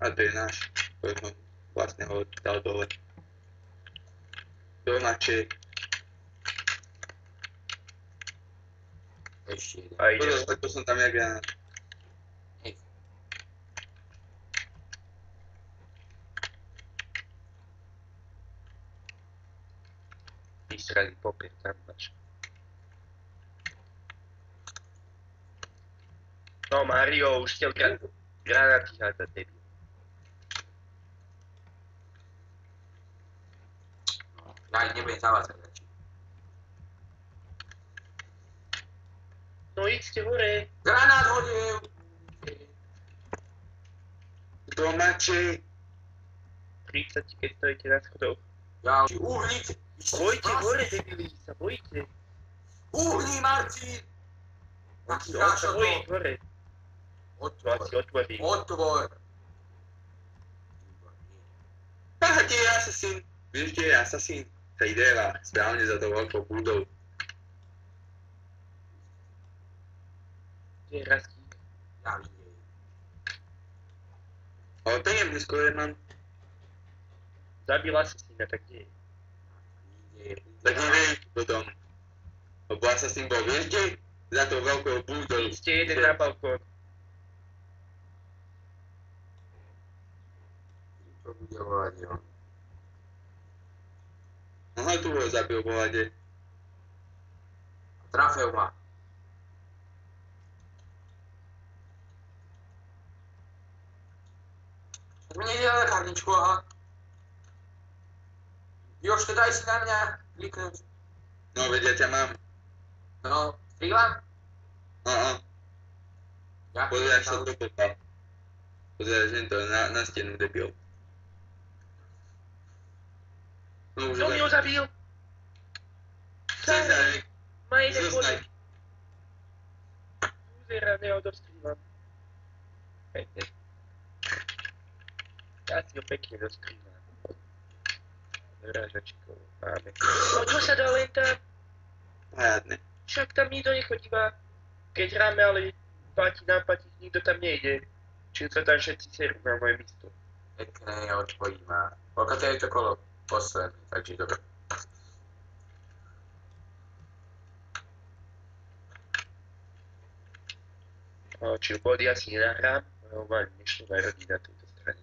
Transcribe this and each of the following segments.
A to je náš, ktorý som vlastne ho dal dole. Domaček. Ešte jeden. A ide. To som tam ja granát. Hej. Vystrelí popier, tam máš. No Mario, už chcel granáty hádať, debil. Ja nebudem zavádzať radšej. No idźte hore. Granát hodil! Domaček. 30, keď stojíte na schodoch. Ja uhliť! Bojte hore, debili, sa bojte. Uhni, Marcin! Taký No, sa hráčo bojí to. hore. To Otvor. asi otvorí. Otvor. Aha, kde je asasín? Vieš, kde je asasín? Fejdera, správne za to veľkou budou. Kde je Rastík? Ja vidím. Ale tajemný skôr mám. Zabil asasína, tak kde je? Tak neviem potom. Lebo asasín bol, vieš kde? Za to veľkou budou. Idźte jeden na balkón. To bude volať, jo. Aha, tu ho zabil vo vade. Trafil ma. Tak mi nejde na lekárničku, aha. Jož, daj si na mňa kliknúť. No, veď ja ťa mám. No, strieľam? Aha, Ja pozrieš sa to popal. Pozrieš to na stenu, debil. No už Kto mi ho zabil? Cezarek. Má jeden Zostaň. bodek. Uzera, neodostrívam. Pekne. Ja si ho pekne dostrívam. Vražačkou máme. No čo sa dá len tam? Hádne. Však tam nikto nechodí ma. Keď hráme, ale nápatí, nikto tam nejde. Čiže sa tam všetci serú na moje místo. Pekné, odpojí ma. Koľko to je to kolo? Posledné, takže dobre. Čiže body asi nenahrám, lebo mám dnešnú narodí na tejto strane.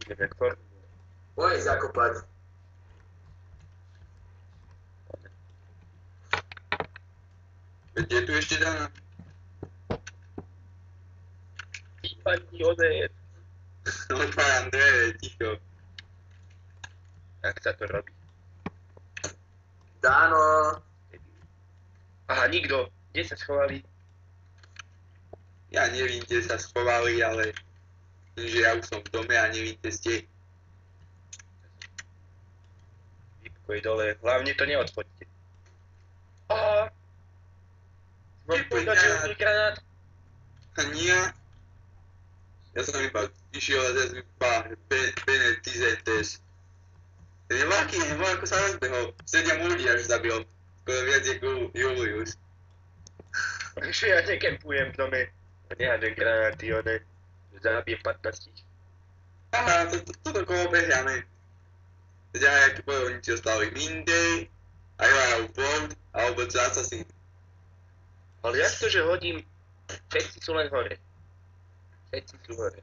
Idem jak formule. Boj zakopať. Veď je tu ešte Dana. Pani Odet. No pán Andrej, ticho. Tak sa to robí. Dáno. Aha, nikto. Kde sa schovali? Ja nevím, kde sa schovali, ale že ja už som v dome a nevím, kde ste. Vypkoj dole. Hlavne to neodfoďte. Aha. Mám povedať, že je granát. A nie. Ja som iba išiel a teraz iba Benetizentes. Ten je veľký, neviem ako sa rozbehol. 7 ľudí až zabil. Skoro viac ako Julius. Že ja nekempujem v dome. Nehádem granáty, one. Zabijem 15. Aha, toto kolo behľame. Teda akí bojovníci ostali Mindej, Ayla Bolt alebo Assassin. Ale jak to, že hodím, všetci sú len hore. Všetci sú hore.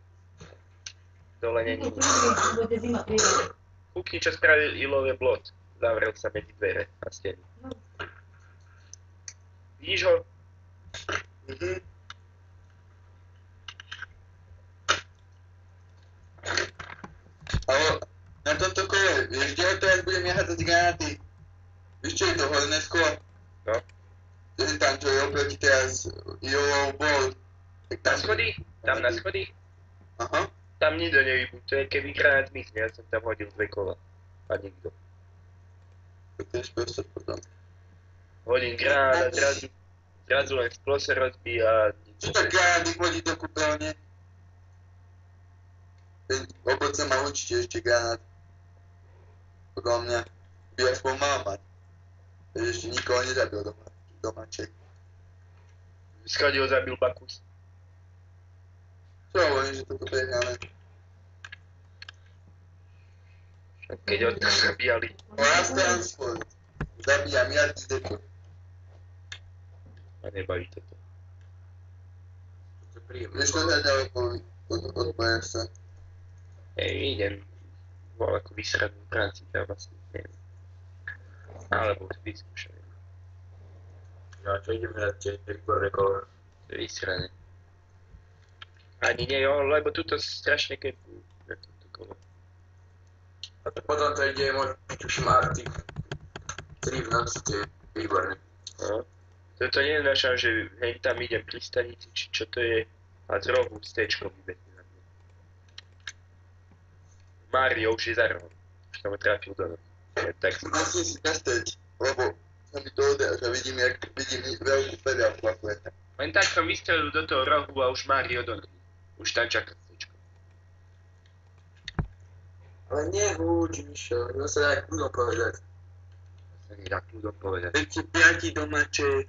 Dole není. Kúkni, čo spravil Ilové blot. Zavrel sa medzi dvere a steny. Vidíš ho? Ale na tomto kole, vieš, kde teraz budem hádzať granáty? Víš, čo je to horné sklo? No. To je tam, čo je oproti teraz Yellow Bolt. Na schody? Tam na schody? Aha. Tam nikto nevybutuje, keby granát mysne, ja som tam hodil 2 kola. A nikto. To je spôsob potom. Hodím granát a zrazu len sklo sa rozbíja. Čo tak granáty chodí do kúpeľne? Ten oboce má určite ešte granát. Podľa mňa by aspoň mal mať. Takže ešte nikoho nezabil domáček. Skade ho zabil Bakus. Čo hovorím, že toto prehráme? Keď od nás zabíjali. Last Transport. Zabíja miliardy dekov. A nebaví toto. To príjemné. Vieš, to je ďaleko od PS-a. Idem. Bol ako vysradný v práci, ja vlastne neviem. Alebo to vyskúšam. Ja čo idem hrať tie výborné kolo. To je vysrané. Ani nie, jo, lebo tuto strašne kepujú na toto kolo. A potom to ide môj tuším Arctic 3 v noci, to je výborné. No. Toto nenašam, že hej tam idem pri stanici, či čo to je. A z rohu s téčkom vybehne na mňa. Mario už je za rohom. Už tam ho trafil do nohy. Tak si... Musím si kasteť, lebo sa mi to odráža, vidím veľkú periálku ako je. Len tak som vystrelil do toho rohu a už Mario do nohy. Už tam čaká s téčkom. Ale nehuď, Mišo, no sa dá kľudom povedať. Sa nedá kľudom povedať. Veď sú piati domače.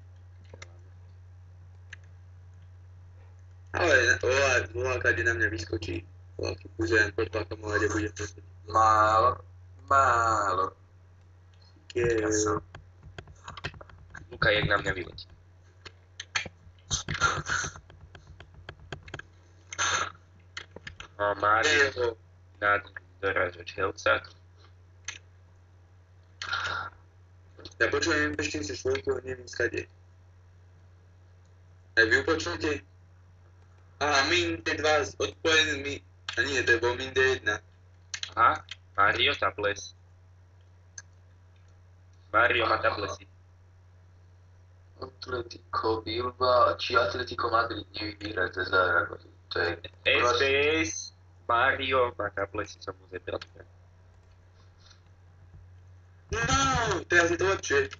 Ale voľa, kde na mňa vyskočí. Voľaký puzerán pod tlakom, ale kde bude presne. Málo. Ja som. Luka, jak na mňa vyletí. A Mario nádherný dorážač helca. Ja počujem MP4 si svojko, neviem skade. Aj vy počujete? Aha, Min D2 odpojený mi... A nie, to bol Min D1. Aha, Mario tables. Mario má tablesy. Atletico Bilbao, či Atletico Madrid nevyhrá za Zaragoza. To je SPS, Mario má tablesy, som mu zebral. No, teraz je to lepšie.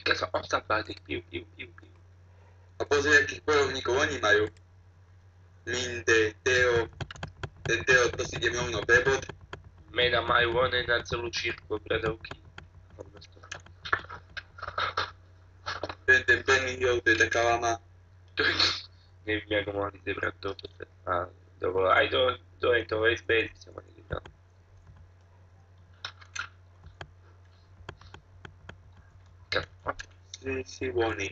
Keď som obstal tak piv. A pozri, akých bojovníkov oni majú. Minde, Teo. Ten Teo, to si ide rovno bebot. Mena majú one na celú šírku obradovky. Ten Benny Hill, to je taká lama. Neviem, ako mohli zebrať toto. A aj do toho SBS by som ani zebral. Si vony.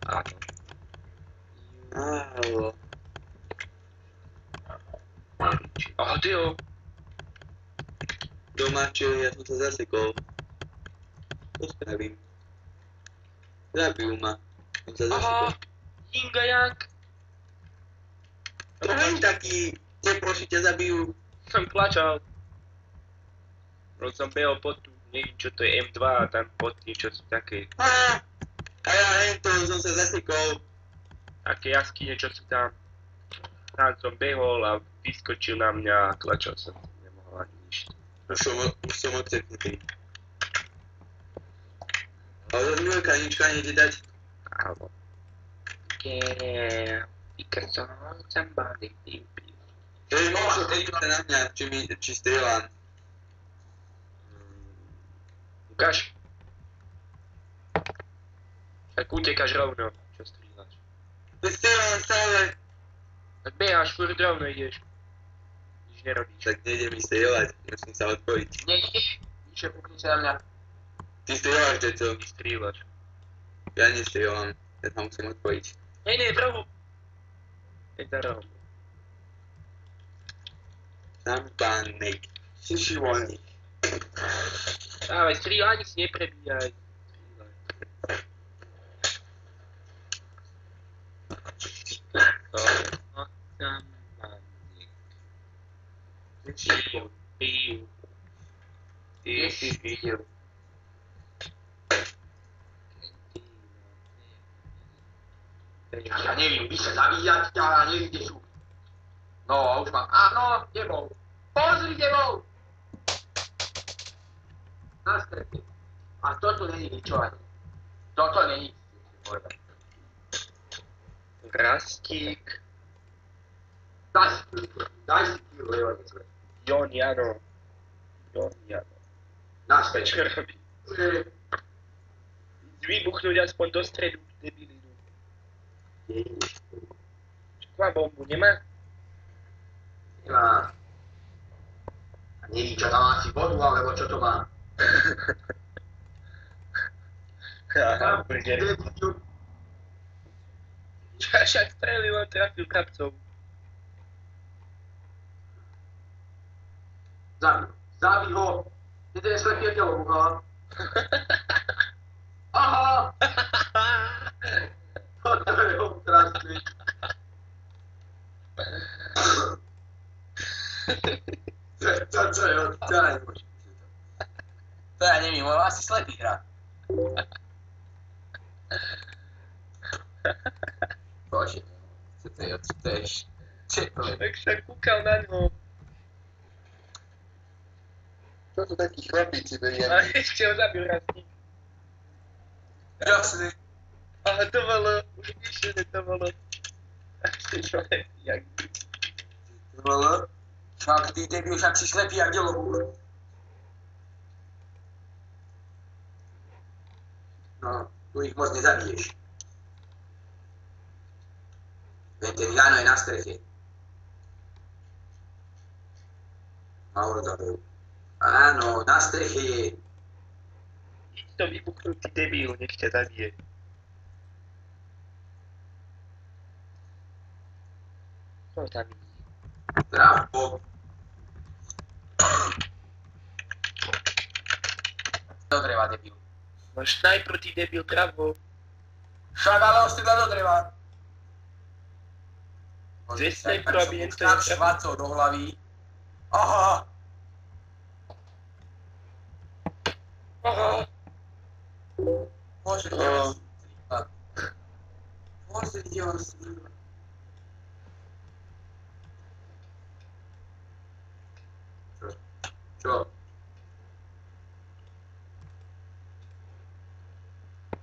Áno. Áno. Ty jo. Domáče, ja som sa zasekol. To spravím. Zabijú ma. Som sa zasekol. Jinga Yang. To nie je taký, teproši ťa zabijú. Som plačal. Som behol pod tú, neviem čo to je M2 a tam pod tým, čo sú také, A ja hento som sa zasekol. také jaskyne, čo sú tam. Tam som behol a vyskočil na mňa a klačal som. Nemohol ani nič. Už som odseknutý. Ale zase Milka nička nejde dať. Áno. Yeah, because somebody piu. Hej, môžu ejte sa na mňa, či strieľam. Ukáž. Tak utekáš rovno, čo strieľaš. Strieľam stále. Tak beháš, furt rovno ideš. Nič nerobíš. Tak nejde mi strieľať, musím sa odpojiť. nejdeš, Mišo, pukni sa na mňa. Ty strieľaš, deco. Ty strieľaš. Ja nestrieľam, ja sa musím odpojiť. Nie, v rohu. Je to rohu. Zampanej. Šiši voľník. Dávaj, strieľaj, ani si neprebíjaj. Videl. Ja neviem, vy sa zabíjať, ja neviem, kde sú. No, a už mám, áno, kde bol? Pozri, kde bol! Na strete. A toto není ničovanie. Toto není. Rastík. Daj si kýru, lebo nie zle. Joni, áno. Jo, ja. Naspäť. Čo robí? Vybuchnúť aspoň do stredu, debilinu. Čo má bombu, nemá? Nemá. A neví, čo tam asi vodu, alebo čo to má. Aha, burger. Však strelil, on trafil kapcov. Zabij ho. Ty ten slepý jak telo buchá. Aha! To je otrasný. To je otrasný. To ja neviem, on asi slepý hrá. Bože, čo to je? Čo to je? Tak sa kúkal na ňo. Čo to takí chlapíci A berieme? ešte ho zabil rastník. Jasný. Ale to bolo, už vyššie, že to bolo. Ešte človek, jak by. To bolo? Však ty debil, však si slepý jak delobúr. No, tu ich moc nezabiješ. Len ten Jano je na streche. Mauro zabil. Áno, na streche je. Idď to vybuchnutý debil, nech ťa zabije. No tam vidí. Zdravo. Do dreva, debil. No snajper, ty debil, travo. Však ale ostydla do dreva. Dve snajper, aby jen to Tam je švacov do hlavy. Aha! Aha. Bože, kde on slípa. Bože, kde on slípa. Čo?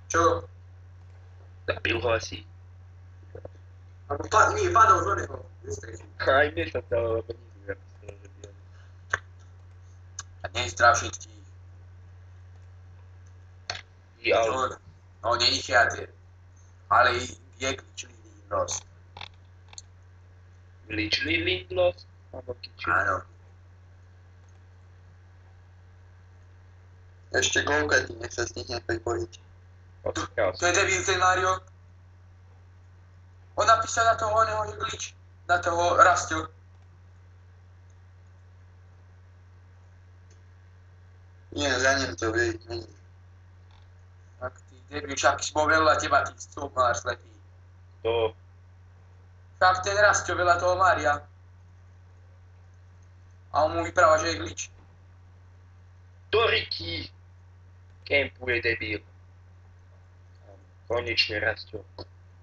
Čo? Zabil ho asi. Alebo nie, padol z oného. Aj mne sa stalo, lebo nikto nepísal, že by on... A nezdrav všetkých. Ale No, není chiater. Ale je kličlivý nos. Glitchli Lindlos? Alebo kičili? Áno. Ešte koľko nech sa stihne pripojiť. Odkiaľ To je debil ten Mario. On napísal na toho oného, že glitch. Na toho Rastio. Nie, za ním to vie, nie. Tak ty debil, však si bol veľa teba, ty stôp máš slepý. to... Však ten Rastio veľa toho Mária. A on mu vypráva, že je glitch. Toriki! Kempuje debil. Konečne Rastio.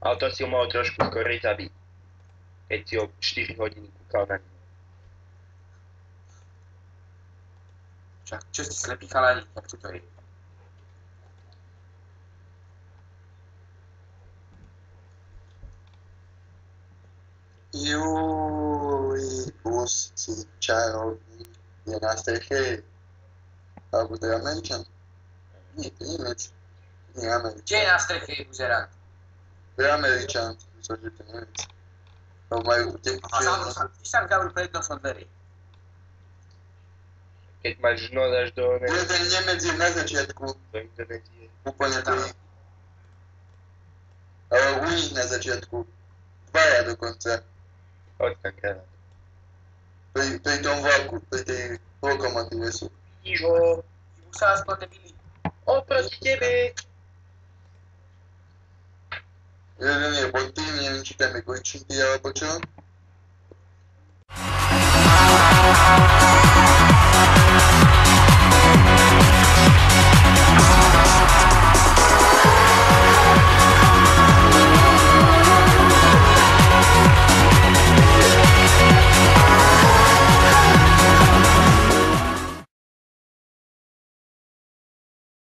Ale to si ho mohol trošku skorej zabiť. Keď si ho 4 hodiny kúkal na ňu. Však čo ste slepí chalani, jak to je? Júj, pusti, čarovník, je na streche. Alebo to je Američan? Nie, to je Nemec. Nie, Američan. Kde je na streche buzerant? To je Američan, myslím, že to je Nemec. To majú A zavol sa, ty sa zavol pred nosom dverí. Keď máš noc až do... Ten Nemec je na začiatku, do Indonézie. úplne prvý. Ale u nich na začiatku. Dvaja dokonca. Hoď tam granát. Pri tom vlaku, pri tej lokomotíve sú. Vidíš ho? Vybu sa aspoň debili. Oproti tebe! Jeden je pod tým, neviem, či tam je glitchnutý alebo čo.